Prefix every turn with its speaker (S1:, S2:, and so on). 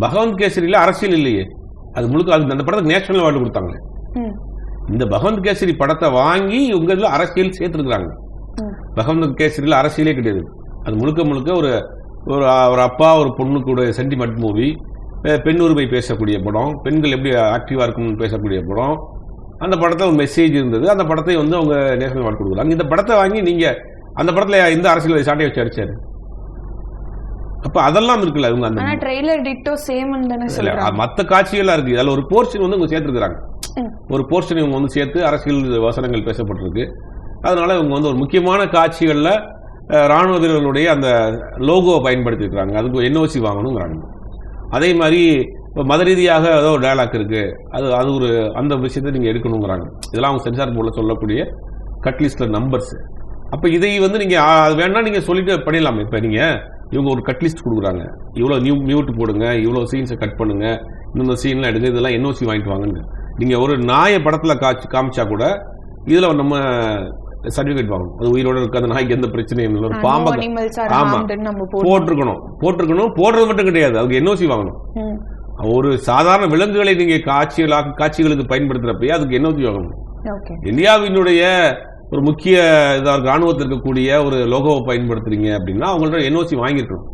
S1: பகவந்த் கேசரியில அரசியல் இல்லையே, அது முழுக்க அது அந்த படத்துக்கு நேஷனல் அவார்டு கொடுத்தாங்க. இந்த பகவந்த் கேசரி படத்தை வாங்கி உங்க இதுல அரசியல் சேர்த்துருக்காங்க. பகவந்த் கேசரியில அரசியலே கிடையாது. அது முழுக்க முழுக்க ஒரு ஒரு அப்பா ஒரு பொண்ணு கூட சென்டிமெண்ட் மூவி, பெண் உரிமை பேசக்கூடிய படம், பெண்கள் எப்படி ஆக்டிவா இருக்கணும்னு பேசக்கூடிய படம். அந்த படத்தை ஒரு மெசேஜ் இருந்தது. அந்த படத்தை வந்து அவங்க நேஷனல் அவார்டு கொடுக்குறாங்க. இந்த படத்தை வாங்கி நீங்க அந்த படத்துல இந்த அரசியல் சாட்டை வச்சு அடிச்சாரு. அப்ப அதெல்லாம் இருக்குல்ல, அவங்க அந்த
S2: ட்ரெய்லர் டிட்டோ சேம்
S1: மத்த காட்சிகளா இருக்கு. அதுல ஒரு போர்ஷன் வந்து இவங்க சேர்த்துருக்காங்க. ஒரு போர்ஷன் இவங்க வந்து சேர்த்து அரசியல் வசனங்கள் பேசப்பட்டிருக்கு. அதனால இவங்க வந்து ஒரு முக்கியமான காட்சிகள்ல ராணுவ வீரர்களுடைய அந்த லோகோவை பயன்படுத்தி இருக்காங்க. அதுக்கு என்ஓசி வாங்கணுங்கிறாங்க. அதே மாதிரி மத ரீதியாக ஏதோ ஒரு டயலாக் இருக்கு, அது ஒரு அந்த விஷயத்தை நீங்க எடுக்கணுங்கிறாங்க. இதெல்லாம் அவங்க சென்சார் போர்டில் சொல்லக்கூடிய கட் லிஸ்ட்ல நம்பர்ஸ். அப்ப இதை வந்து நீங்க வேணா நீங்க சொல்லிட்டு பண்ணிடலாம். இப்ப நீங்க இவங்க ஒரு கட் லிஸ்ட் கொடுக்குறாங்க, இவ்வளவு மியூட் போடுங்க, இவ்வளவு சீன்ஸை கட் பண்ணுங்க, இந்த சீன்லாம் எடுங்க, இதெல்லாம் என்ஓசி வாங்கிட்டு வாங்க. நீங்க ஒரு நாய படத்துல காமிச்சா கூட இதுல நம்ம சர்டிபிகேட் வாங்கணும். அது உயிரோட இருக்கு, அந்த நாய்க்கு எந்த பிரச்சனையும் இல்லை. ஒரு பாம்பை போட்டிருக்கணும். போடுறது மட்டும் கிடையாது, அதுக்கு என்ஓசி வாங்கணும். ஒரு சாதாரண விலங்குகளை நீங்க காட்சிகளுக்கு பயன்படுத்துறப்ப அதுக்கு என்ஓசி வாங்கணும். இந்தியாவினுடைய ஒரு முக்கிய ராணுவத்தில் இருக்கக்கூடிய ஒரு லோகோவை பயன்படுத்துறீங்க அப்படின்னா அவங்கள்ட்ட என்ஓசி வாங்கியிருக்கணும்.